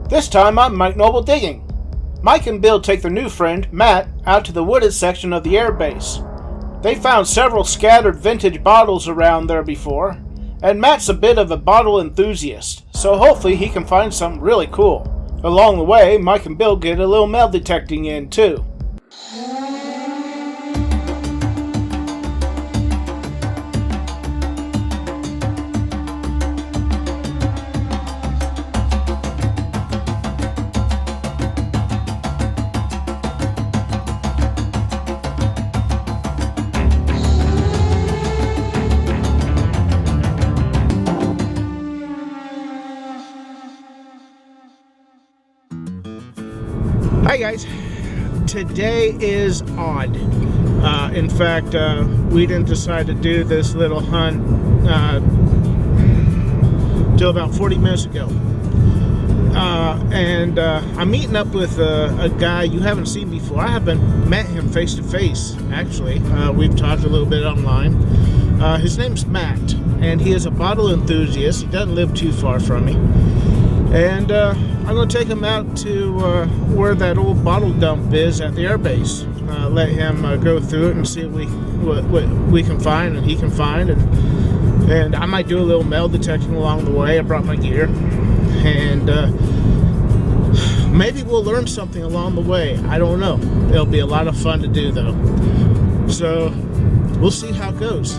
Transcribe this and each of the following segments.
This time I'm Mike Noble digging. Mike and Bill take their new friend, Matt, out to the wooded section of the airbase. They found several scattered vintage bottles around there before, and Matt's a bit of a bottle enthusiast, so hopefully he can find something really cool. Along the way, Mike and Bill get a little metal detecting in too. Hi guys, today is odd. In fact, we didn't decide to do this little hunt till about 40 minutes ago. I'm meeting up with a guy you haven't seen before. I haven't met him face to face, actually. We've talked a little bit online. His name's Matt, and he is a bottle enthusiast. He doesn't live too far from me. And I'm going to take him out to where that old bottle dump is at the airbase. Let him go through it and see what we can find and he can find. And I might do a little metal detecting along the way. I brought my gear. And maybe we'll learn something along the way. I don't know. It'll be a lot of fun to do though. So we'll see how it goes.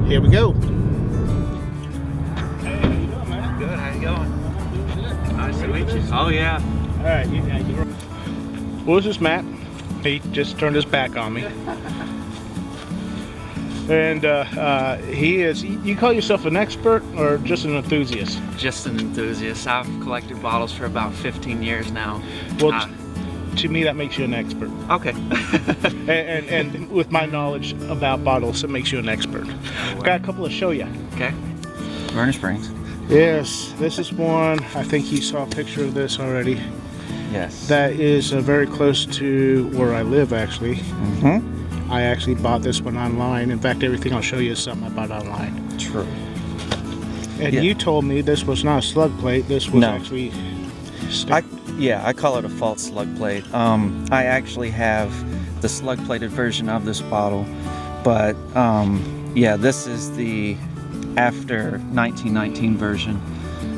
Here we go. Oh yeah. Alright, well, this is Matt. He just turned his back on me. And he is, you call yourself an expert or just an enthusiast? Just an enthusiast. I've collected bottles for about 15 years now. Well, to me that makes you an expert. Okay. and with my knowledge about bottles, it makes you an expert. I've got a couple to show you. Okay. Burner Springs. Yes, this is one. I think you saw a picture of this already. Yes. That is very close to where I live, actually. Mm-hmm. I actually bought this one online. In fact, everything I'll show you is something I bought online. True. And you told me this was not a slug plate. This was actually... I call it a false slug plate. I actually have the slug plated version of this bottle. But, yeah, this is the after 1919 version.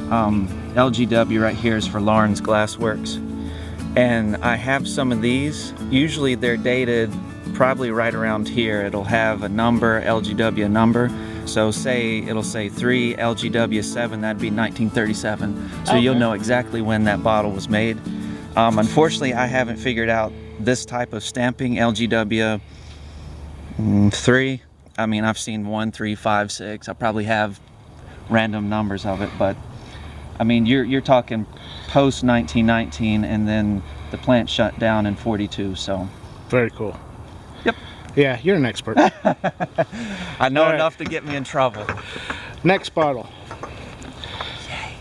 LGW right here is for Lawrence Glassworks, and I have some of these. Usually they're dated probably right around here. It'll have a number, LGW number, so say it'll say 3 LGW 7, that'd be 1937, so you'll know exactly when that bottle was made. Unfortunately, I haven't figured out this type of stamping, LGW 3. I mean, I've seen 1, 3, 5, 6. I probably have random numbers of it, but I mean, you're talking post 1919, and then the plant shut down in 42. So very cool. Yep. Yeah, you're an expert. I know enough to get me in trouble. Next bottle. Yay.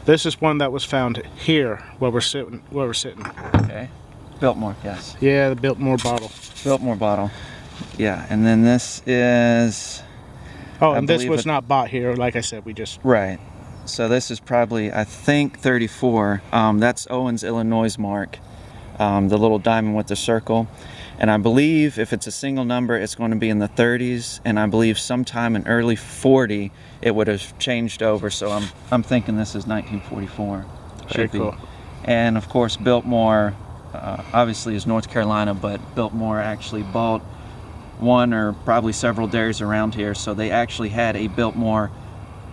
This is one that was found here where we're sitting. Okay. Biltmore, yes. Yeah, the Biltmore bottle. Biltmore bottle. Yeah, and then this is... Oh, and this was not bought here, like I said, we just... Right. So this is probably, I think, 34. That's Owens, Illinois' mark. The little diamond with the circle. And I believe if it's a single number, it's going to be in the 30s. And I believe sometime in early 40, it would have changed over. So I'm thinking this is 1944. Very cool. And of course, Biltmore, obviously is North Carolina, but Biltmore actually bought one or probably several dairies around here, so they actually had a Biltmore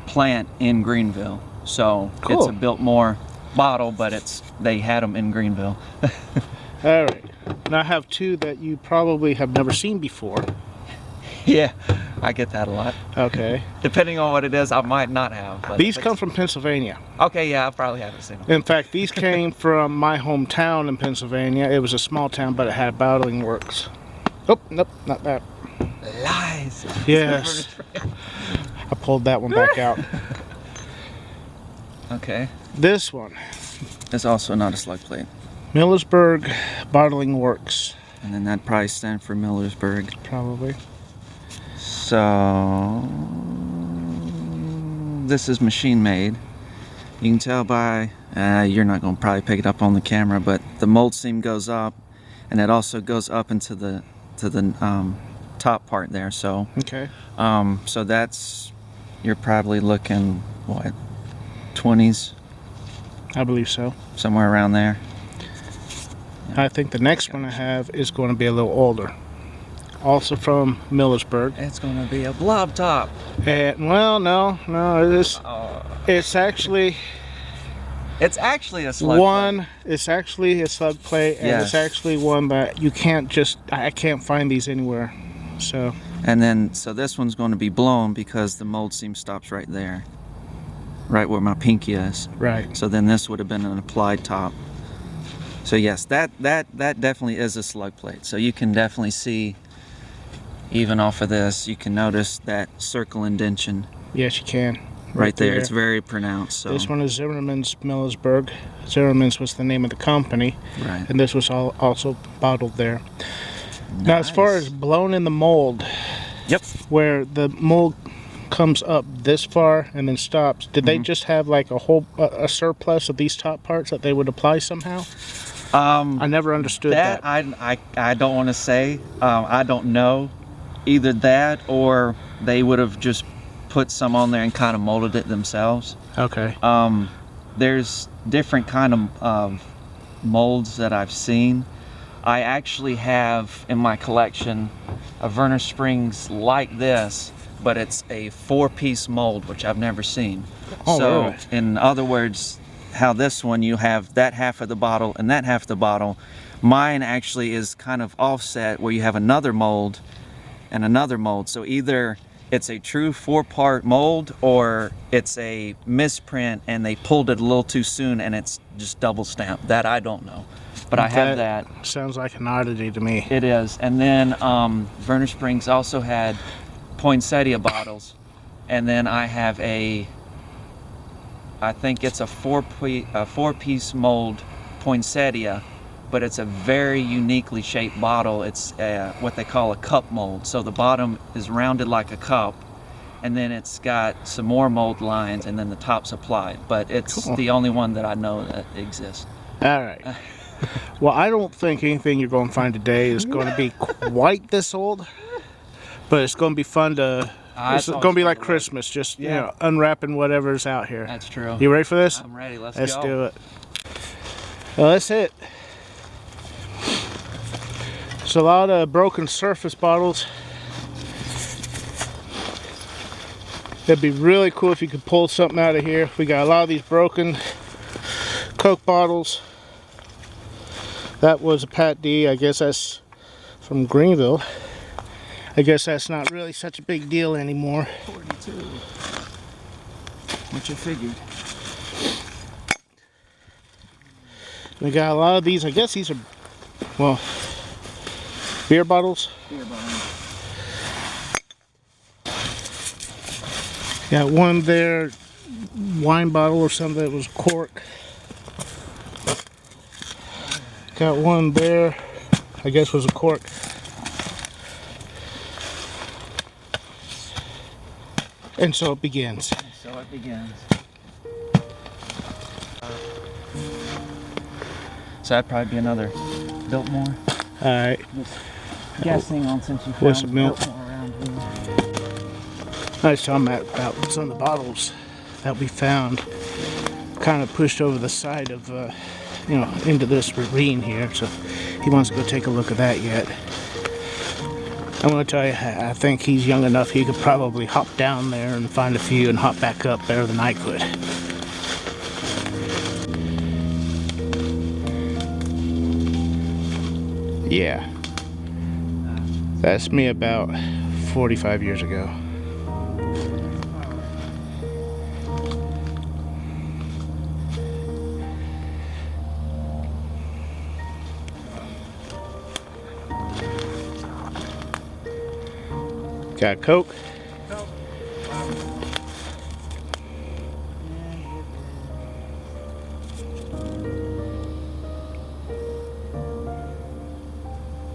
plant in Greenville. So cool. It's a Biltmore bottle, but they had them in Greenville. All right. Now I have two that you probably have never seen before. Yeah, I get that a lot. Okay. Depending on what it is, I might not have. But these come from Pennsylvania. Okay, yeah, I probably haven't seen them. In fact, these came from my hometown in Pennsylvania. It was a small town, but it had bottling works. Oh, nope, not that. Lies. Yes. I pulled that one back out. Okay. This one is also not a slug plate. Millersburg Bottling Works. And then that probably stands for Millersburg. Probably. So this is machine made. You can tell by, you're not going to probably pick it up on the camera, but the mold seam goes up, and it also goes up into the top part there. So Okay. so that's, you're probably looking, what, 20s, I believe so. somewhere around there. I think the next one I have is going to be a little older. Also from Millersburg. It's going to be a blob top. And, well, no, it's actually a slug one. plate. It's actually a slug plate, and Yes. it's actually one that you can't just. I can't find these anywhere. So. And then, so this one's going to be blown because the mold seam stops right there, right where my pinky is. Right. So then this would have been an applied top. So yes, that definitely is a slug plate. So you can definitely see, even off of this, you can notice that circle indentation. Yes, you can. Right there. It's very pronounced. So. This one is Zimmerman's Millersburg. Zimmerman's was the name of the company. Right. And this was also bottled there. Now, as far as blown in the mold, yep, where the mold comes up this far and then stops, did they just have like a surplus of these top parts that they would apply somehow? I never understood that. I don't want to say. I don't know. Either that or they would have just put some on there and kind of molded it themselves. Okay. There's different kind of molds that I've seen. I actually have in my collection a Werner Springs like this, but it's a 4-piece mold, which I've never seen. Oh, so, really? in other words, how this one, you have that half of the bottle and that half of the bottle. Mine actually is kind of offset where you have another mold and another mold. So either it's a true 4-part mold or it's a misprint and they pulled it a little too soon and it's just double stamped. That I don't know. But I have that. Sounds like an oddity to me. It is. And then Werner Springs also had poinsettia bottles. And then I have I think it's a 4-piece mold poinsettia, but it's a very uniquely shaped bottle. It's what they call a cup mold. So the bottom is rounded like a cup, and then it's got some more mold lines, and then the top's applied. But it's Cool. the only one that I know that exists. All right. Well, I don't think anything you're going to find today is going to be quite this old, but it's going to be fun to. It's going to be like Christmas, just you know, unwrapping whatever's out here. That's true. You ready for this? I'm ready. Let's Let's go. do it. Well, that's it. So a lot of broken surface bottles. It'd be really cool if you could pull something out of here. We got a lot of these broken Coke bottles. That was a Pat D. I guess that's from Greenville. I guess that's not really such a big deal anymore. 42. What you figured? We got a lot of these. I guess these are, well, beer bottles. Beer bottle. Got one there, wine bottle or something that was cork. Got one there, I guess was a cork. And so it begins. So it begins. So that'd probably be another Biltmore. Alright, Guessing on since you What's found the milk? Biltmore around here. I was talking about some of the bottles that we found kind of pushed over the side of, you know, into this ravine here. So he wants to go take a look at that yet. I'm going to tell you, I think he's young enough he could probably hop down there and find a few and hop back up better than I could. Yeah. That's me about 45 years ago. Got Coke.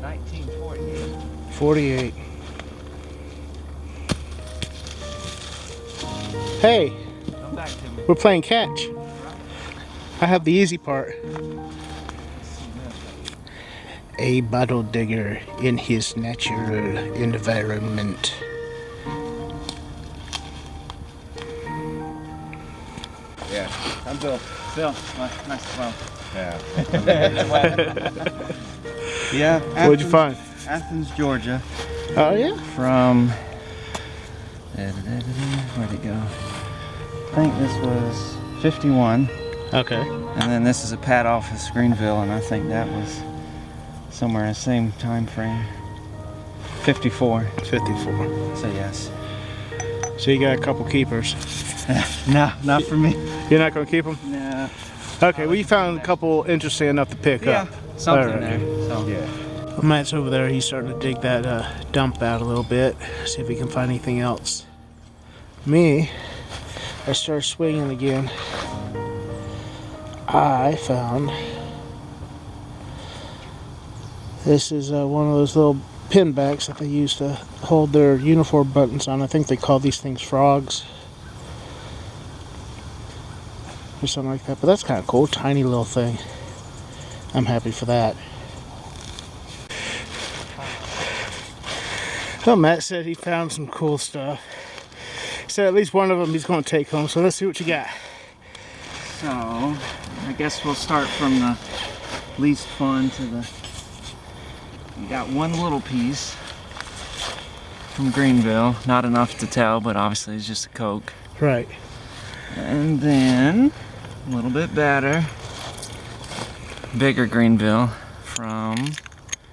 $19.48. 48. Hey, Come back to me. we're playing catch. I have the easy part. A bottle digger in his natural environment. Yeah, I'm Bill. Bill, nice to meet you. Yeah. What'd you find? Athens, Georgia. Oh yeah? From where'd it go? I think this was 51. Okay. And then this is a pad office, Greenville, and I think that was somewhere in the same time frame. 54. 54. So yes. So you got a couple keepers. No, not for me. You're not gonna keep them? No. Okay, well you found a couple interesting enough to pick up. Something All right. there. So. Yeah. Well, Matt's over there. He's starting to dig that dump out a little bit. See if he can find anything else. Me, I started swinging again. I found this is one of those little pin backs that they use to hold their uniform buttons on. I think they call these things frogs or something like that, but that's kind of cool. Tiny little thing. I'm happy for that. Well, Matt said he found some cool stuff. He said at least one of them he's going to take home, so let's see what you got. So, I guess we'll start from the least fun to the... We got one little piece from Greenville. Not enough to tell, but obviously it's just a Coke. Right. And then, a little bit better, bigger Greenville from...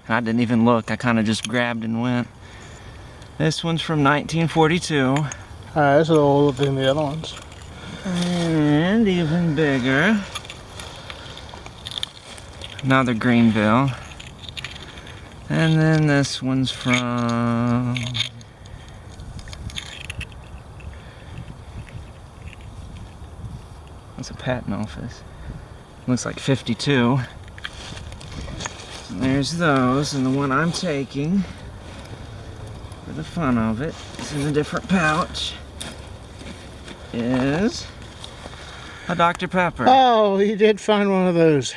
I didn't even look, I kind of just grabbed and went. This one's from 1942. That's a little older than the other ones. And even bigger. Another Greenville. And then this one's from... That's a patent office. Looks like 52. And there's those, and the one I'm taking, for the fun of it, it's in a different pouch, is a Dr. Pepper. Oh, he did find one of those.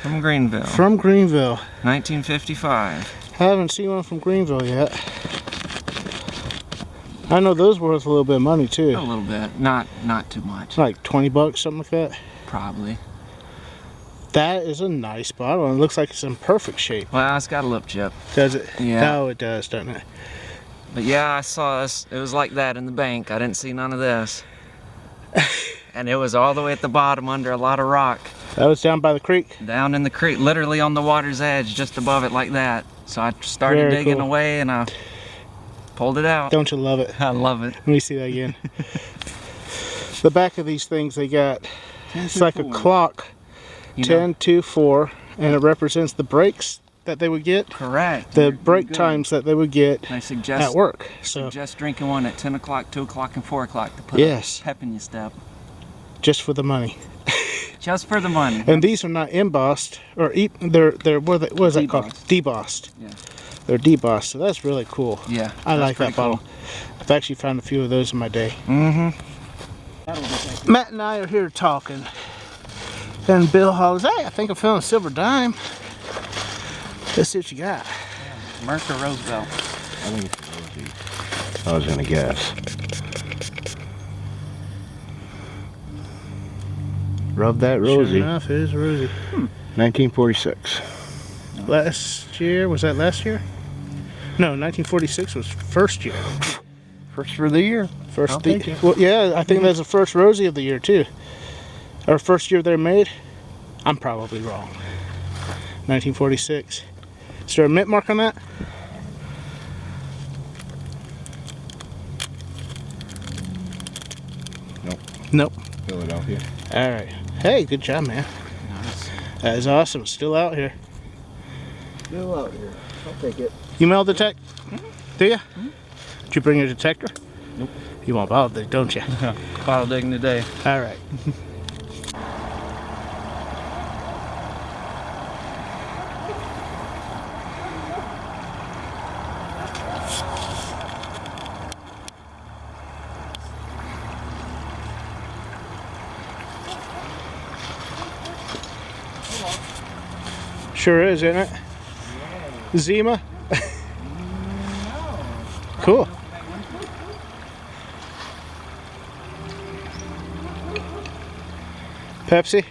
From Greenville. From Greenville. 1955. I haven't seen one from Greenville yet. I know those were worth a little bit of money too. A little bit. Not too much. Like 20 bucks, something like that. Probably. That is a nice bottle, and it looks like it's in perfect shape. Well, it's got a lip chip. Does it? Yeah. Oh, it does, doesn't it? But yeah, I saw this. It was like that in the bank. I didn't see none of this. And it was all the way at the bottom under a lot of rock. That was down by the creek? Down in the creek, literally on the water's edge, just above it like that. So I started Very digging cool. away and I pulled it out. Don't you love it? I love it. Let me see that again. The back of these things, they got, it's like a clock, 10, 2, 4, and it represents the breaks that they would get. Correct. The break times that they would get I suggest, at work. So suggest drinking one at 10 o'clock, 2 o'clock, and 4 o'clock to put yes, pep in your step. just for the money. Just for the money. And these are not embossed, or they're what is that called? Debossed. Yeah. They're debossed, so that's really cool. Yeah. I like that bottle. I've actually found a few of those in my day. Matt and I are here talking, and Bill hollers, "Hey, I think I found a silver dime." Let's see what you got. Mercer Roosevelt. I think it's Rosie. I was gonna guess. Rub that Rosie. Sure enough, it is a Rosie. 1946. Last year, was that last year? No, 1946 was first year. First for the year. First, I'll take it. well, yeah, I think that's the first Rosie of the year too. Or first year they're made. I'm probably wrong. 1946. Is there a mint mark on that? Nope. Nope. Philadelphia. All right. Hey, good job, man. Nice. That is awesome. It's still out here. Still out here. I'll take it. You mail detect? Do you? Did you bring your detector? Nope. You want bottle dig, don't you? Bottle digging today. All right. Sure is, isn't it? Zima? Cool. Pepsi?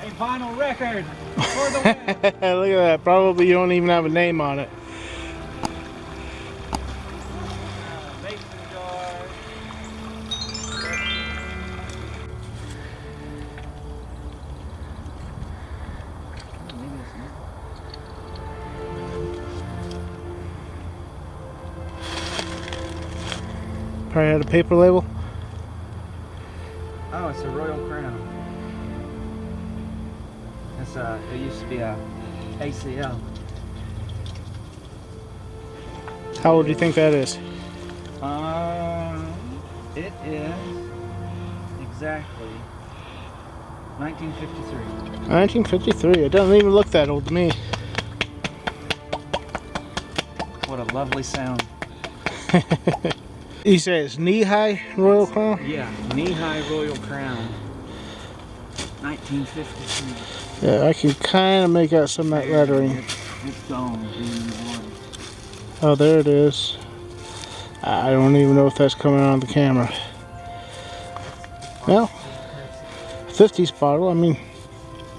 A vinyl record for the win. Look at that. Probably you don't even have a name on it. Mason jar. Probably had a paper label. Oh, it's a Royal Crown. It's it used to be a ACL. How old do you think that is? It is exactly 1953. 1953. It doesn't even look that old to me. What a lovely sound. You say it's knee-high Royal Crown? Yeah, knee-high Royal Crown. 1953. Yeah, I can kind of make out some of that lettering. It's gone. Oh, there it is. I don't even know if that's coming on the camera. Well, 50s bottle. I mean,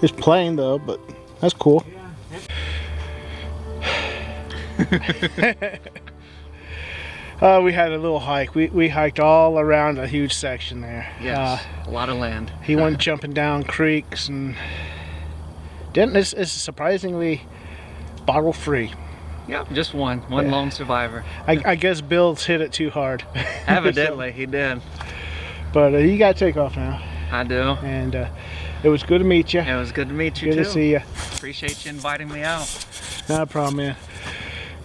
it's plain though, but that's cool. We had a little hike. We hiked all around a huge section there. Yes, a lot of land. He went jumping down creeks and didn't. It's surprisingly bottle free. Yep, just one lone survivor. I guess Bill's hit it too hard. Evidently, he did. But you got to take off now. I do. And it was good to meet you. It was good to meet you Good too. to see you. Appreciate you inviting me out. Not a problem,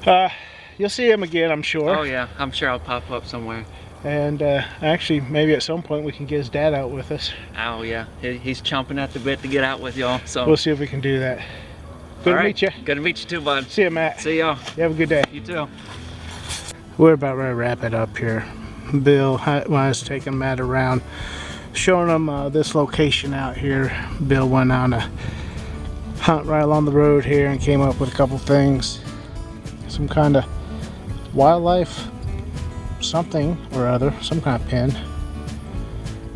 man. You'll see him again, I'm sure. Oh yeah, I'm sure I'll pop up somewhere. And actually, maybe at some point we can get his dad out with us. Oh yeah, he's chomping at the bit to get out with y'all. So We'll see if we can do that. Good to meet you. Good to meet you too, bud. See you, Matt. See y'all. You have a good day. You too. We're about ready to wrap it up here. Bill was taking Matt around, showing him this location out here. Bill went on a hunt right along the road here and came up with a couple things. Some kind of wildlife something or other, some kind of pin.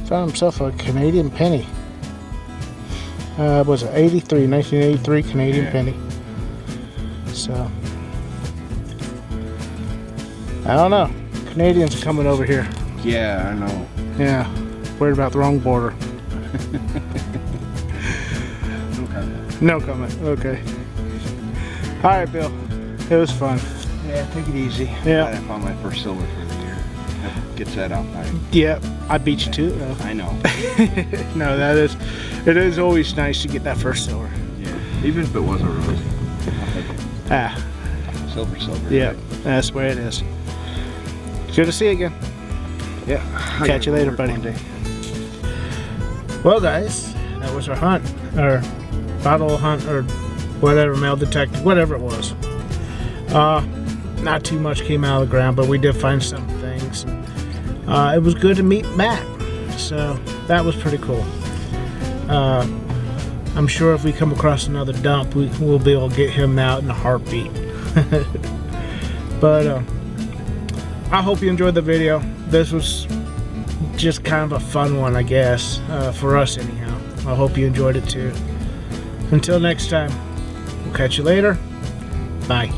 Found himself a Canadian penny. Was it 1983 Canadian penny. So I don't know. Canadians are coming over here. Yeah, I know. Yeah, worried about the wrong border. No comment. No comment. Okay. All right, Bill. It was fun. Yeah, take it easy. Yeah. I found my first silver for the year. That gets that out by. Yeah, I beat you too. I know. No, it is always nice to get that first silver. Yeah. Even if it wasn't rose. I'll take it. Ah, Silver. yeah, that's where it is. Good to see you again. Yeah. Catch you later, buddy. One day. Well, guys, that was our hunt, or bottle hunt, or whatever, metal detector, whatever it was. Not too much came out of the ground, but we did find some things. It was good to meet Matt, so that was pretty cool. I'm sure if we come across another dump, we'll be able to get him out in a heartbeat. But I hope you enjoyed the video. This was just kind of a fun one, I guess, for us anyhow. I hope you enjoyed it too. Until next time, we'll catch you later. Bye.